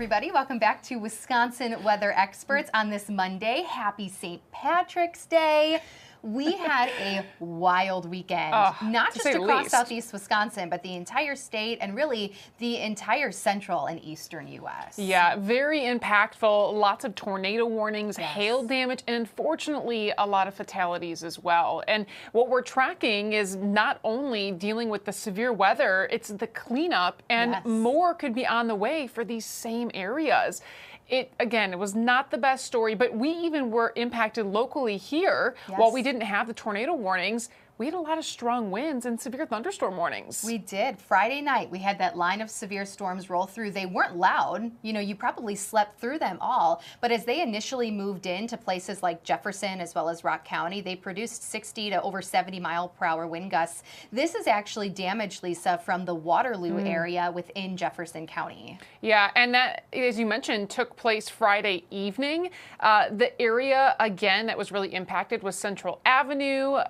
everybody. Welcome back to Wisconsin Weather Experts on this Monday. Happy St. Patrick's Day. We had a wild weekend, not just across southeast Wisconsin, but the entire state and really the entire central and eastern U.S. Yeah, very impactful. Lots of tornado warnings, hail damage, and unfortunately a lot of fatalities as well. And what we're tracking is not only dealing with the severe weather, it's the cleanup, and more could be on the way for these same areas. It was not the best story, but we even were impacted locally here. While we didn't have the tornado warnings, we had a lot of strong winds and severe thunderstorm warnings. We did. Friday night, we had that line of severe storms roll through. They weren't loud. You know, you probably slept through them all. But as they initially moved into places like Jefferson as well as Rock County, they produced 60 to over 70 mile per hour wind gusts. This is actually damage, Lisa, from the Waterloo area within Jefferson County. Yeah, and that, as you mentioned, took place Friday evening. The area, again, that was really impacted was Central Avenue,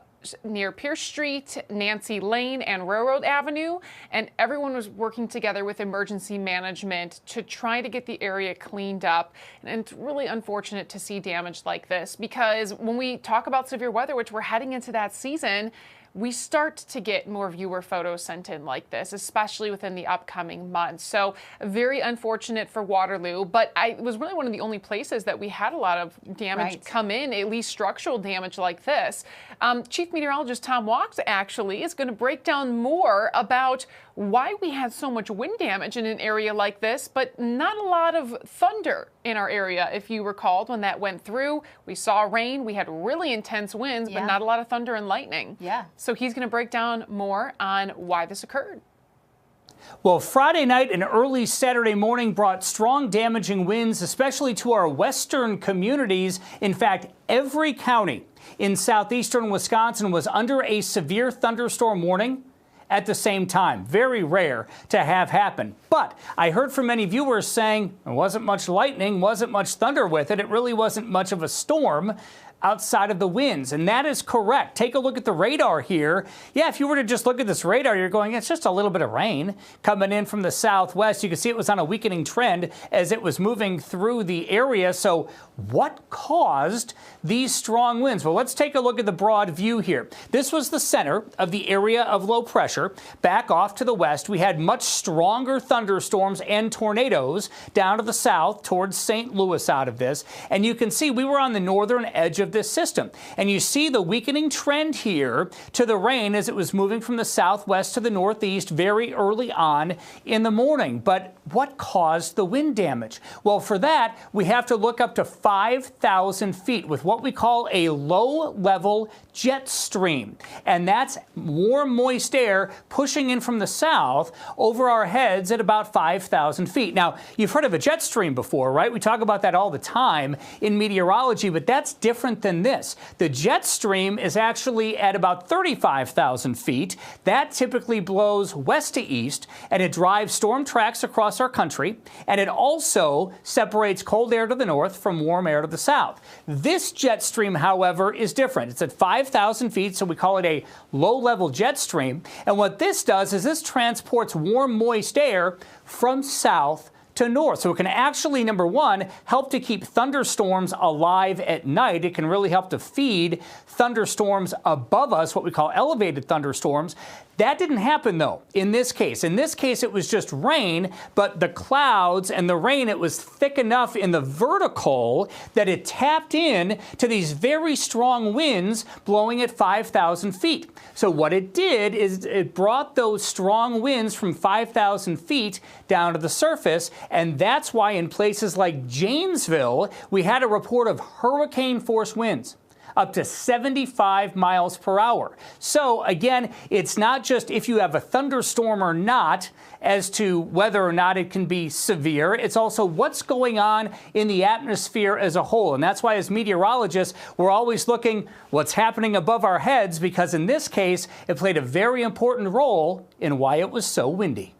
near Pierce Street, Nancy Lane, and Railroad Avenue, and everyone was working together with emergency management to try to get the area cleaned up. And it's really unfortunate to see damage like this, because when we talk about severe weather, which we're heading into that season, we start to get more viewer photos sent in like this, especially within the upcoming months. So very unfortunate for Waterloo, but it was really one of the only places that we had a lot of damage come in, at least structural damage like this. Chief Meteorologist Tom Walks actually is going to break down more about why we had so much wind damage in an area like this, but not a lot of thunder in our area. If you recalled, when that went through, we saw rain, we had really intense winds, but not a lot of thunder and lightning. So he's going to break down more on why this occurred. Well, Friday night and early Saturday morning brought strong damaging winds, especially to our western communities. In fact, every county in southeastern Wisconsin was under a severe thunderstorm warning at the same time. Very rare to have happen. But I heard from many viewers saying there wasn't much lightning, wasn't much thunder with it. It really wasn't much of a storm outside of the winds, and that is correct. Take a look at the radar here. Yeah, if you were to just look at this radar, you're going, it's just a little bit of rain coming in from the southwest. You can see it was on a weakening trend as it was moving through the area. So what caused these strong winds? Well, let's take a look at the broad view here. This was the center of the area of low pressure. Back off to the west, we had much stronger thunderstorms and tornadoes down to the south towards St. Louis out of this. And you can see we were on the northern edge of this system. And you see the weakening trend here to the rain as it was moving from the southwest to the northeast very early on in the morning. But what caused the wind damage? Well, for that, we have to look up to 5,000 feet with what we call a low-level jet stream. And that's warm, moist air pushing in from the south over our heads at about 5,000 feet. Now, you've heard of a jet stream before, right? We talk about that all the time in meteorology, but that's different than this. The jet stream is actually at about 35,000 feet. That typically blows west to east, and it drives storm tracks across our country, and it also separates cold air to the north from warm air to the south. This jet stream, however, is different. It's at 5,000 feet, so we call it a low-level jet stream. And what this does is this transports warm, moist air from south to north. So it can actually, number one, help to keep thunderstorms alive at night. It can really help to feed thunderstorms above us, what we call elevated thunderstorms. That didn't happen, though, in this case. In this case, it was just rain, but the clouds and the rain, it was thick enough in the vertical that it tapped in to these very strong winds blowing at 5,000 feet. So what it did is it brought those strong winds from 5,000 feet down to the surface, and that's why in places like Janesville, we had a report of hurricane-force winds up to 75 miles per hour. So again, it's not just if you have a thunderstorm or not as to whether or not it can be severe. It's also what's going on in the atmosphere as a whole. And that's why as meteorologists, we're always looking what's happening above our heads, because in this case, it played a very important role in why it was so windy.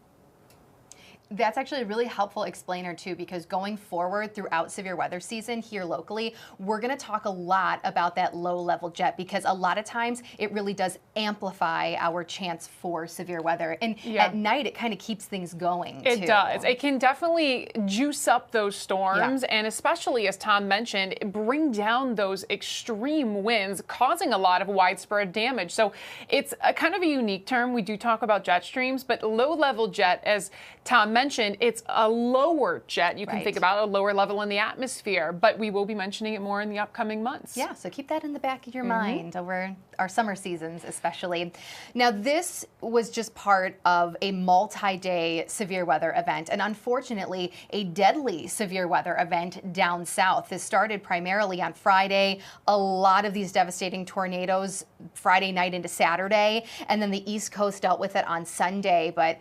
That's actually a really helpful explainer too, because going forward throughout severe weather season here locally, we're going to talk a lot about that low level jet, because a lot of times it really does amplify our chance for severe weather. And at night, it kind of keeps things going. It does. It can definitely juice up those storms, and especially, as Tom mentioned, bring down those extreme winds, causing a lot of widespread damage. So it's a kind of a unique term. We do talk about jet streams, but low level jet, as Tom mentioned, it's a lower jet. You can think about a lower level in the atmosphere, but we will be mentioning it more in the upcoming months. Yeah, so keep that in the back of your mind over our summer seasons especially. Now, this was just part of a multi-day severe weather event, and unfortunately, a deadly severe weather event down south. This started primarily on Friday. A lot of these devastating tornadoes Friday night into Saturday, and then the East Coast dealt with it on Sunday, but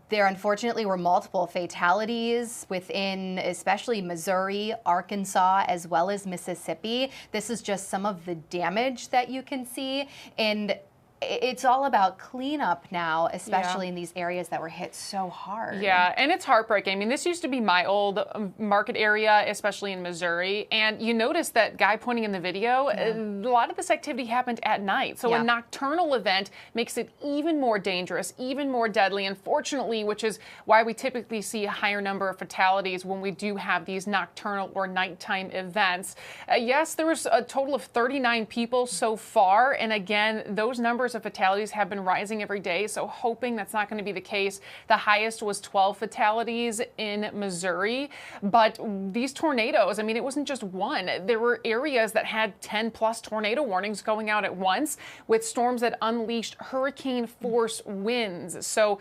there unfortunately were multiple fatalities within especially Missouri, Arkansas, as well as Mississippi. This is just some of the damage that you can see, and it's all about cleanup now, especially in these areas that were hit so hard. Yeah, and it's heartbreaking. I mean, this used to be my old market area, especially in Missouri. And you notice that guy pointing in the video, a lot of this activity happened at night. So a nocturnal event makes it even more dangerous, even more deadly, unfortunately, which is why we typically see a higher number of fatalities when we do have these nocturnal or nighttime events. Yes, there was a total of 39 people so far. And again, those numbers of fatalities have been rising every day, so hoping that's not going to be the case. The highest was 12 fatalities in Missouri, but these tornadoes, I mean, it wasn't just one. There were areas that had 10 plus tornado warnings going out at once, with storms that unleashed hurricane force winds. So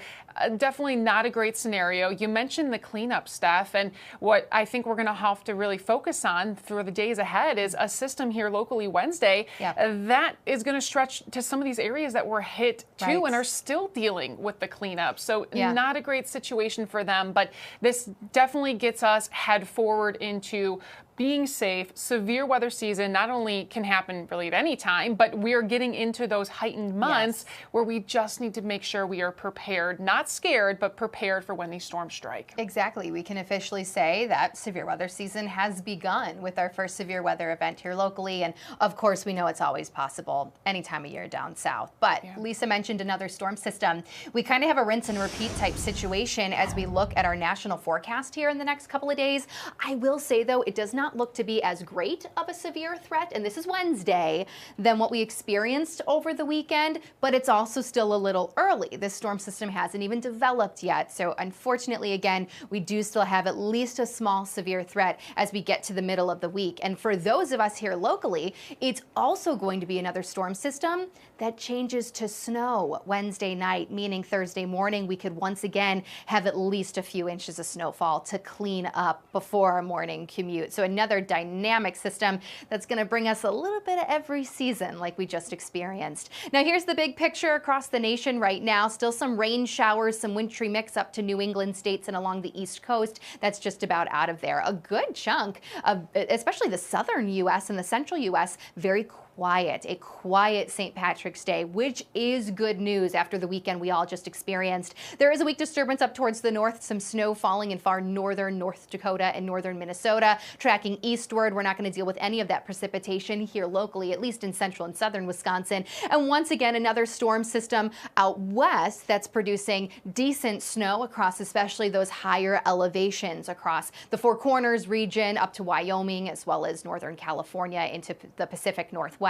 definitely not a great scenario. You mentioned the cleanup, Steph, and what I think we're going to have to really focus on through the days ahead is a system here locally Wednesday that is going to stretch to some of these areas that were hit too and are still dealing with the cleanup. So not a great situation for them, but this definitely gets us head forward into being safe. Severe weather season not only can happen really at any time, but we are getting into those heightened months where we just need to make sure we are prepared, not scared, but prepared for when these storms strike. Exactly. We can officially say that severe weather season has begun with our first severe weather event here locally. And of course, we know it's always possible any time of year down south. But Lisa mentioned another storm system. We kind of have a rinse and repeat type situation as we look at our national forecast here in the next couple of days. I will say, though, it does not look to be as great of a severe threat, and this is Wednesday, than what we experienced over the weekend, but it's also still a little early. This storm system hasn't even developed yet, so unfortunately, again, we do still have at least a small severe threat as we get to the middle of the week. And for those of us here locally, it's also going to be another storm system that changes to snow Wednesday night, meaning Thursday morning we could once again have at least a few inches of snowfall to clean up before our morning commute. So another dynamic system that's going to bring us a little bit of every season like we just experienced. Now here's the big picture across the nation right now. Still some rain showers, some wintry mix up to New England states and along the East Coast. That's just about out of there. A good chunk of, especially the southern U.S. and the central U.S., very a quiet St. Patrick's Day, which is good news after the weekend we all just experienced. There is a weak disturbance up towards the north, some snow falling in far northern North Dakota and northern Minnesota. Tracking eastward, we're not going to deal with any of that precipitation here locally, at least in central and southern Wisconsin. And once again, another storm system out west that's producing decent snow across especially those higher elevations across the Four Corners region up to Wyoming, as well as northern California into the Pacific Northwest.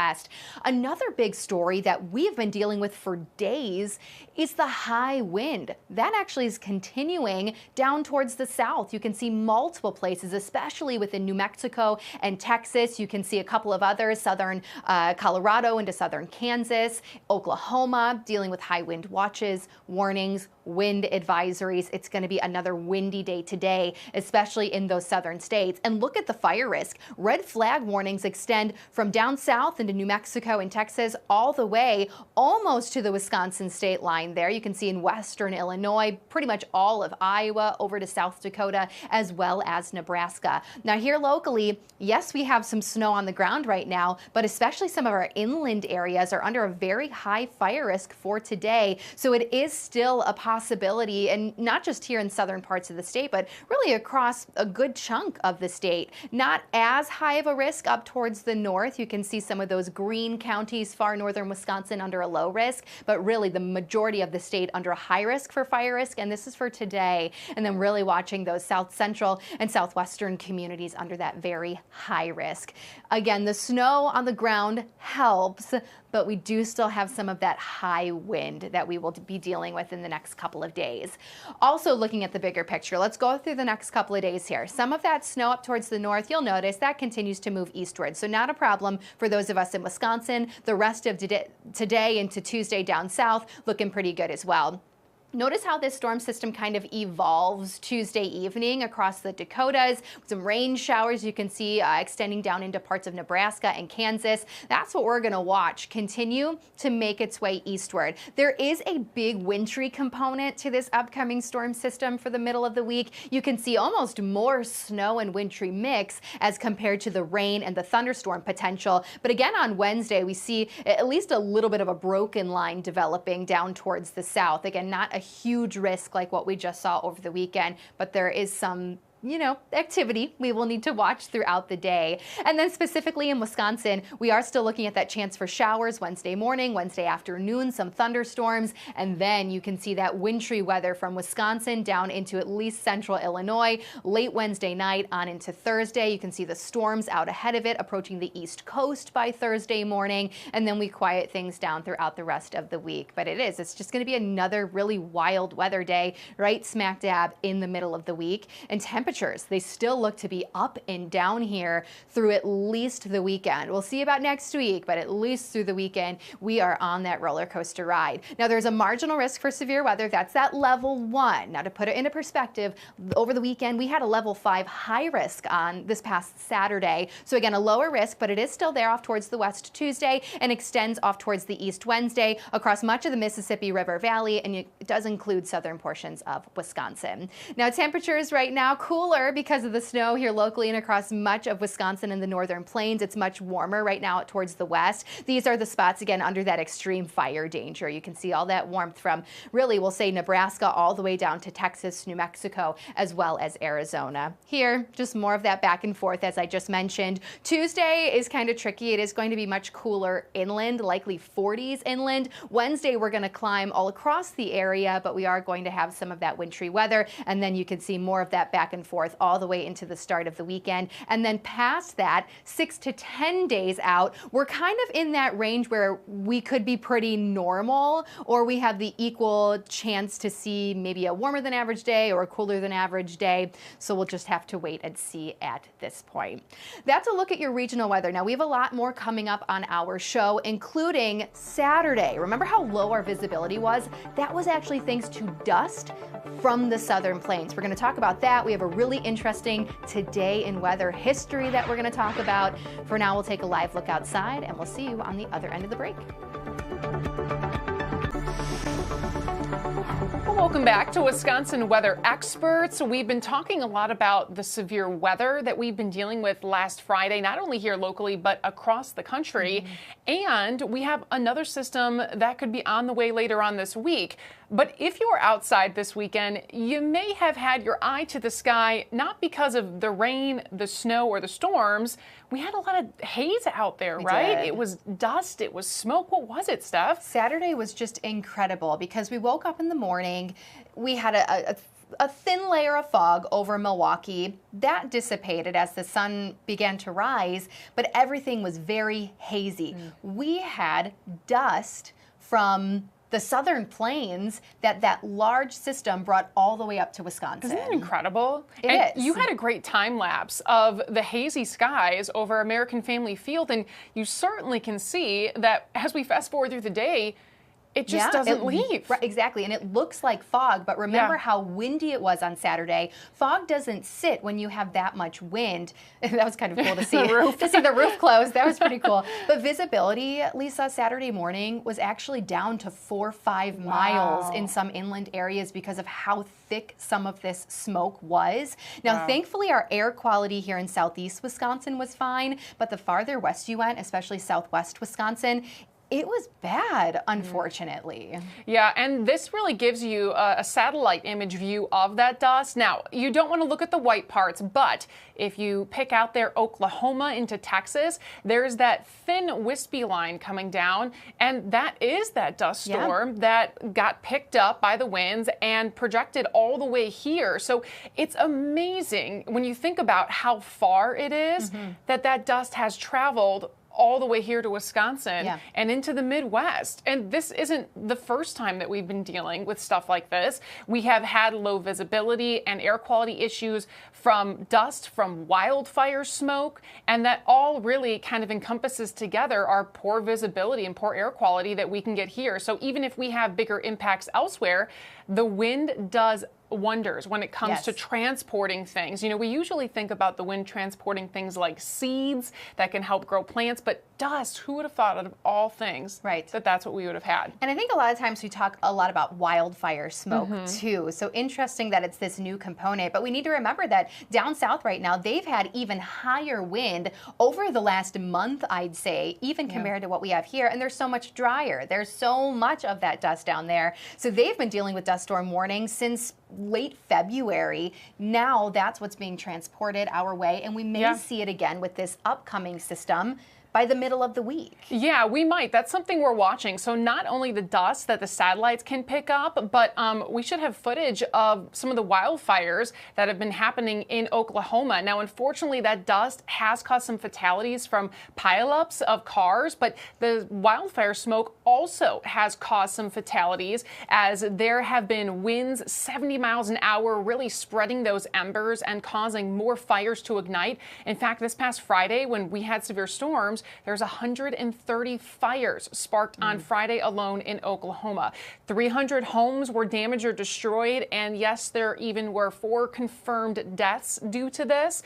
Another big story that we have been dealing with for days is the high wind. That actually is continuing down towards the south. You can see multiple places, especially within New Mexico and Texas. You can see a couple of others, southern Colorado into southern Kansas, Oklahoma, dealing with high wind watches, warnings, wind advisories. It's going to be another windy day today, especially in those southern states. And look at the fire risk. Red flag warnings extend from down south into New Mexico and Texas all the way almost to the Wisconsin state line there. You can see in western Illinois, pretty much all of Iowa over to South Dakota, as well as Nebraska. Now here locally, yes, we have some snow on the ground right now, but especially some of our inland areas are under a very high fire risk for today. So it is still a possibility possibility, and not just here in southern parts of the state, but really across a good chunk of the state. Not as high of a risk up towards the north. You can see some of those green counties, far northern Wisconsin, under a low risk, but really the majority of the state under a high risk for fire risk, and this is for today. And then really watching those south central and southwestern communities under that very high risk. Again, the snow on the ground helps, but we do still have some of that high wind that we will be dealing with in the next couple of days. Also looking at the bigger picture, let's go through the next couple of days here. Some of that snow up towards the north, you'll notice that continues to move eastward. So not a problem for those of us in Wisconsin. The rest of today into Tuesday down south looking pretty good as well. Notice how this storm system kind of evolves Tuesday evening across the Dakotas. Some rain showers you can see extending down into parts of Nebraska and Kansas. That's what we're going to watch continue to make its way eastward. There is a big wintry component to this upcoming storm system for the middle of the week. You can see almost more snow and wintry mix as compared to the rain and the thunderstorm potential. But again, on Wednesday, we see at least a little bit of a broken line developing down towards the south. Again, not a huge risk like what we just saw over the weekend, but there is some activity we will need to watch throughout the day. And then specifically in Wisconsin, we are still looking at that chance for showers Wednesday morning, Wednesday afternoon, some thunderstorms, and then you can see that wintry weather from Wisconsin down into at least central Illinois, late Wednesday night on into Thursday. You can see the storms out ahead of it approaching the East Coast by Thursday morning, and then we quiet things down throughout the rest of the week. But it's just going to be another really wild weather day right smack dab in the middle of the week. And temperatures, they still look to be up and down here through at least the weekend. We'll see about next week, but at least through the weekend, we are on that roller coaster ride. Now, there's a marginal risk for severe weather. That's that level 1. Now, to put it into perspective, over the weekend, we had a level 5 high risk on this past Saturday. So again, a lower risk, but it is still there off towards the west Tuesday and extends off towards the east Wednesday across much of the Mississippi River Valley, and it does include southern portions of Wisconsin. Now, temperatures right now cooler because of the snow here locally and across much of Wisconsin and the northern plains. It's much warmer right now towards the west. These are the spots, again, under that extreme fire danger. You can see all that warmth from really, we'll say Nebraska all the way down to Texas, New Mexico, as well as Arizona. Here, just more of that back and forth, as I just mentioned. Tuesday is kind of tricky. It is going to be much cooler inland, likely 40s inland. Wednesday, we're going to climb all across the area, but we are going to have some of that wintry weather, and then you can see more of that back and forth all the way into the start of the weekend. And then past that, 6 to 10 days out, we're kind of in that range where we could be pretty normal, or we have the equal chance to see maybe a warmer than average day or a cooler than average day. So we'll just have to wait and see at this point. That's a look at your regional weather. Now, we have a lot more coming up on our show, including Saturday. Remember how low our visibility was? That was actually thanks to dust from the southern plains. We're going to talk about that. We have a really interesting today in weather history that we're going to talk about. For now, we'll take a live look outside, and we'll see you on the other end of the break. Welcome back to Wisconsin Weather Experts. We've been talking a lot about the severe weather that we've been dealing with last Friday, not only here locally, but across the country. And we have another system that could be on the way later on this week. But if you were outside this weekend, you may have had your eye to the sky, not because of the rain, the snow, or the storms. We had a lot of haze out there, right? It was dust, it was smoke. What was it, Steph? Saturday was just incredible because we woke up in the morning, we had a thin layer of fog over Milwaukee. That dissipated as the sun began to rise, but everything was very hazy. We had dust from the southern plains that large system brought all the way up to Wisconsin. Isn't that incredible? It is. You had a great time lapse of the hazy skies over American Family Field, and you certainly can see that as we fast forward through the day, it just doesn't leave. Right, exactly, and it looks like fog, but remember how windy it was on Saturday. Fog doesn't sit when you have that much wind. That was kind of cool to see. To see the roof closed, that was pretty cool. But visibility, Lisa, Saturday morning was actually down to 4 or 5 miles in some inland areas because of how thick some of this smoke was. Now, thankfully, our air quality here in southeast Wisconsin was fine, but the farther west you went, especially southwest Wisconsin, It was bad, unfortunately. Yeah, and this really gives you a satellite image view of that dust. Now, you don't want to look at the white parts, but if you pick out there Oklahoma into Texas, there's that thin wispy line coming down, and that is that dust storm that got picked up by the winds and projected all the way here. So it's amazing when you think about how far it is that dust has traveled all the way here to Wisconsin and into the Midwest. And this isn't the first time that we've been dealing with stuff like this. We have had low visibility and air quality issues from dust, from wildfire smoke, and that all really kind of encompasses together our poor visibility and poor air quality that we can get here. So even if we have bigger impacts elsewhere, the wind does wonders when it comes to transporting things. You know, we usually think about the wind transporting things like seeds that can help grow plants, but dust, who would have thought out of all things that that's what we would have had? And I think a lot of times we talk a lot about wildfire smoke too. So interesting that it's this new component, but we need to remember that down south right now, they've had even higher wind over the last month, I'd say, even compared to what we have here. And they're so much drier. There's so much of that dust down there. So they've been dealing with dust storm warnings since late February. Now that's what's being transported our way, and we may see it again with this upcoming system by the middle of the week. Yeah, we might. That's something we're watching. So not only the dust that the satellites can pick up, but we should have footage of some of the wildfires that have been happening in Oklahoma. Now, unfortunately, that dust has caused some fatalities from pileups of cars, but the wildfire smoke also has caused some fatalities as there have been winds 70 miles an hour really spreading those embers and causing more fires to ignite. In fact, this past Friday when we had severe storms, there's 130 fires sparked on Friday alone in Oklahoma. 300 homes were damaged or destroyed, and yes, there even were 4 confirmed deaths due to this.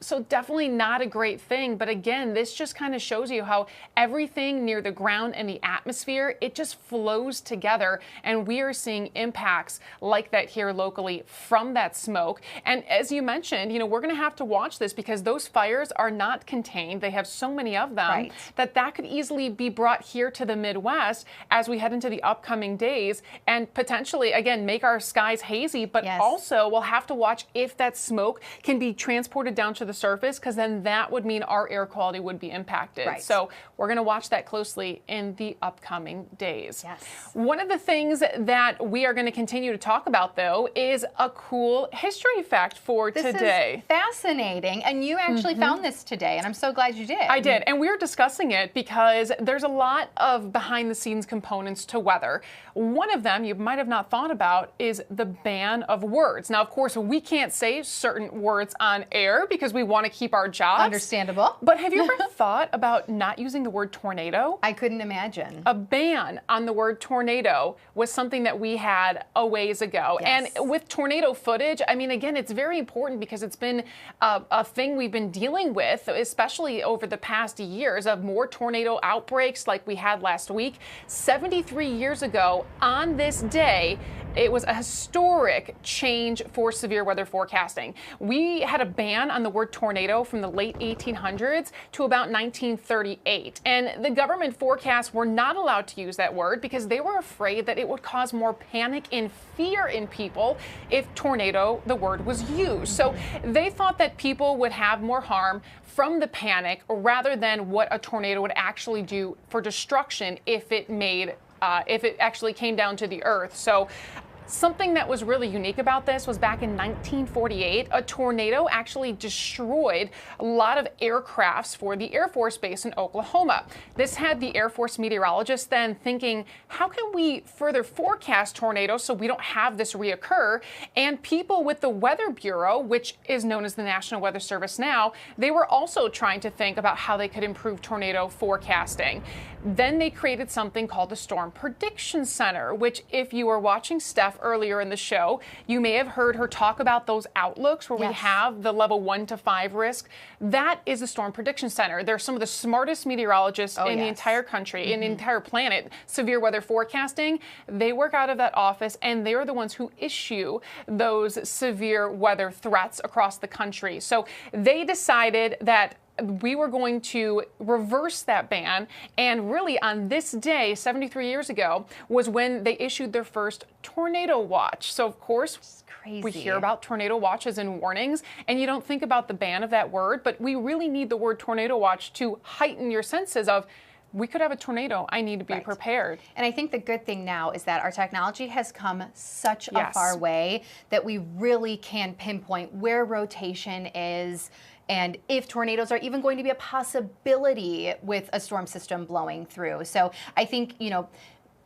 So definitely not a great thing. But again, this just kind of shows you how everything near the ground and the atmosphere, it just flows together, and we are seeing impacts like that here locally from that smoke. And as you mentioned, you know, we're going to have to watch this because those fires are not contained. They have so many of them that could easily be brought here to the Midwest as we head into the upcoming days and potentially, again, make our skies hazy, but also we'll have to watch if that smoke can be transported down to the surface, because then that would mean our air quality would be impacted. So we're going to watch that closely in the upcoming days. One of the things that we are going to continue to talk about, though, is a cool history fact for today. This is fascinating, and you actually found this today, and I'm so glad you did. I did. And we were discussing it because there's a lot of behind the scenes components to weather. One of them you might have not thought about is the ban of words. Now, of course, we can't say certain words on air because we want to keep our jobs. Understandable. But have you ever thought about not using the word tornado? I couldn't imagine. A ban on the word tornado was something that we had a ways ago. And with tornado footage, I mean, again, it's very important because it's been a thing we've been dealing with, especially over the past years, of more tornado outbreaks like we had last week. 73 years ago on this day, it was a historic change for severe weather forecasting. We had a ban on the word tornado from the late 1800s to about 1938. And the government forecasts were not allowed to use that word because they were afraid that it would cause more panic and fear in people if tornado, the word, was used. So they thought that people would have more harm from the panic rather than what a tornado would actually do for destruction if it actually came down to the earth. So something that was really unique about this was back in 1948, a tornado actually destroyed a lot of aircrafts for the Air Force Base in Oklahoma. This had the Air Force meteorologists then thinking, how can we further forecast tornadoes so we don't have this reoccur? And people with the Weather Bureau, which is known as the National Weather Service now, they were also trying to think about how they could improve tornado forecasting. Then they created something called the Storm Prediction Center, which if you were watching Steph earlier in the show, you may have heard her talk about those outlooks where we have the level 1 to 5 risk. That is the Storm Prediction Center. They're some of the smartest meteorologists in the entire country, in the entire planet, severe weather forecasting. They work out of that office, and they're the ones who issue those severe weather threats across the country. So they decided that we were going to reverse that ban. And really on this day, 73 years ago, was when they issued their first tornado watch. So of course, crazy. We hear about tornado watches and warnings, and you don't think about the ban of that word, but we really need the word tornado watch to heighten your senses of, we could have a tornado. I need to be prepared. And I think the good thing now is that our technology has come such a Yes. far way that we really can pinpoint where rotation is and if tornadoes are even going to be a possibility with a storm system blowing through. So I think, you know,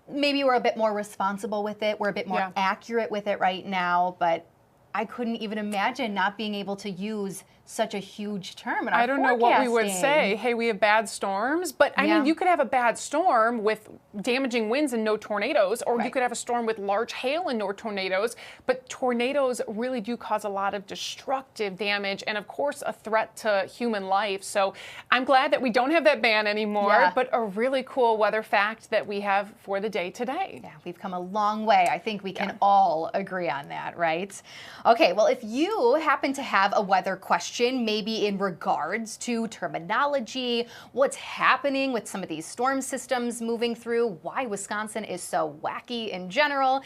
maybe we're a bit more responsible with it. We're a bit more accurate with it right now, but I couldn't even imagine not being able to use such a huge term in our I don't know what we would say. Hey, we have bad storms, but I mean, you could have a bad storm with damaging winds and no tornadoes, or you could have a storm with large hail and no tornadoes. But tornadoes really do cause a lot of destructive damage and, of course, a threat to human life. So I'm glad that we don't have that ban anymore, but a really cool weather fact that we have for the day today. Yeah, we've come a long way. I think we can all agree on that, right? Okay, well, if you happen to have a weather question, maybe in regards to terminology, what's happening with some of these storm systems moving through, why Wisconsin is so wacky in general,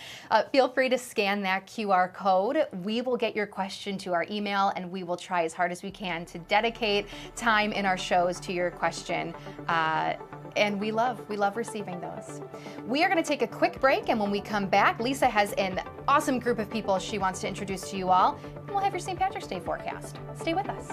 feel free to scan that QR code. We will get your question to our email, and we will try as hard as we can to dedicate time in our shows to your question. And we love receiving those. We are going to take a quick break, and when we come back, Lisa has an awesome group of people she wants to introduce to you all, and we'll have your St. Patrick's Day forecast. Stay with us.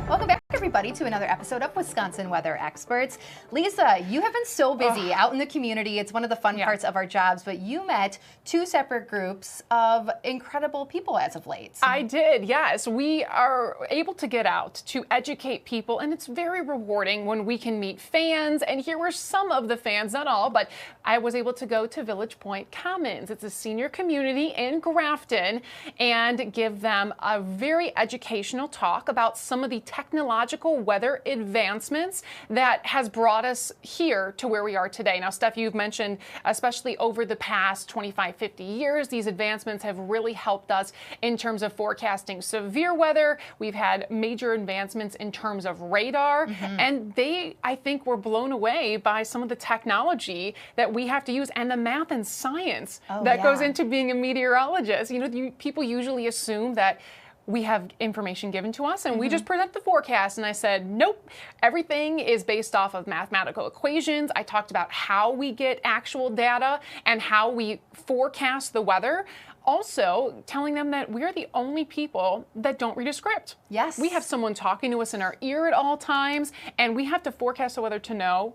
Welcome back, everybody, to another episode of Wisconsin Weather Experts. Lisa, you have been so busy out in the community. It's one of the fun parts of our jobs, but you met two separate groups of incredible people as of late. I did, yes. We are able to get out to educate people, and it's very rewarding when we can meet fans. And here were some of the fans, not all, but I was able to go to Village Point Commons. It's a senior community in Grafton, and give them a very educational talk about some of the technological weather advancements that has brought us here to where we are today. Now, Steph, you've mentioned, especially over the past 25, 50 years, these advancements have really helped us in terms of forecasting severe weather. We've had major advancements in terms of radar, and they, I think, were blown away by some of the technology that we have to use and the math and science that goes into being a meteorologist. You know, people usually assume that we have information given to us and we just present the forecast. And I said, nope, everything is based off of mathematical equations. I talked about how we get actual data and how we forecast the weather. Also, telling them that we're the only people that don't read a script. Yes. We have someone talking to us in our ear at all times, and we have to forecast the weather to know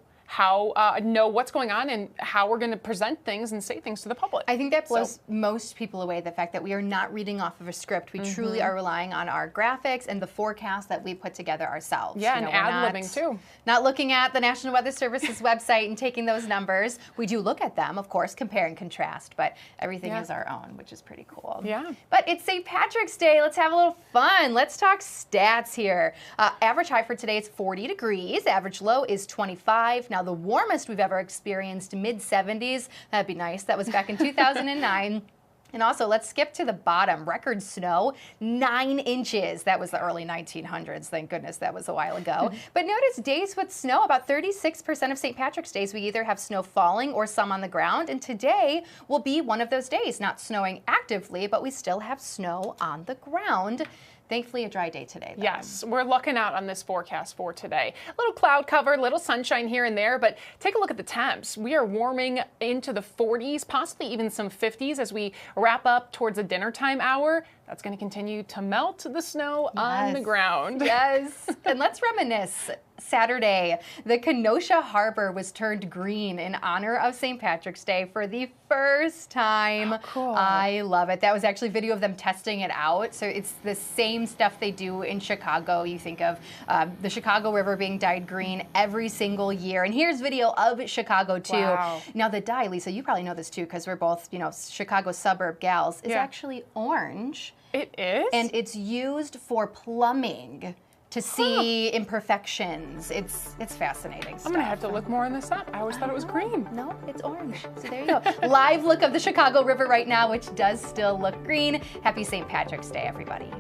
what's going on and how we're going to present things and say things to the public. I think that blows most people away, the fact that we are not reading off of a script. We truly are relying on our graphics and the forecast that we put together ourselves. Yeah, and ad-libbing too. Not looking at the National Weather Service's website and taking those numbers. We do look at them, of course, compare and contrast, but everything is our own, which is pretty cool. Yeah. But it's St. Patrick's Day. Let's have a little fun. Let's talk stats here. Average high for today is 40 degrees. Average low is 25. Now, the warmest we've ever experienced, mid-70s. That'd be nice. That was back in 2009. And also, let's skip to the bottom. Record snow, 9 inches. That was the early 1900s. Thank goodness that was a while ago. But notice days with snow, about 36% of St. Patrick's Days, we either have snow falling or some on the ground. And today will be one of those days, not snowing actively, but we still have snow on the ground. Thankfully, a dry day today, though. Yes, we're looking out on this forecast for today. A little cloud cover, little sunshine here and there, but take a look at the temps. We are warming into the 40s, possibly even some 50s as we wrap up towards the dinner time hour. That's going to continue to melt the snow on the ground. Yes. And let's reminisce. Saturday, the Kenosha Harbor was turned green in honor of St. Patrick's Day for the first time. Oh, cool. I love it. That was actually video of them testing it out. So it's the same stuff they do in Chicago. You think of the Chicago River being dyed green every single year. And here's video of Chicago, too. Wow. Now, the dye, Lisa, you probably know this, too, because we're both, Chicago suburb gals, is actually orange. It is? And it's used for plumbing to see imperfections. It's fascinating stuff. I'm going to have to look more on this up. I always thought it was green. No, it's orange. So there you go. Live look of the Chicago River right now, which does still look green. Happy St. Patrick's Day, everybody.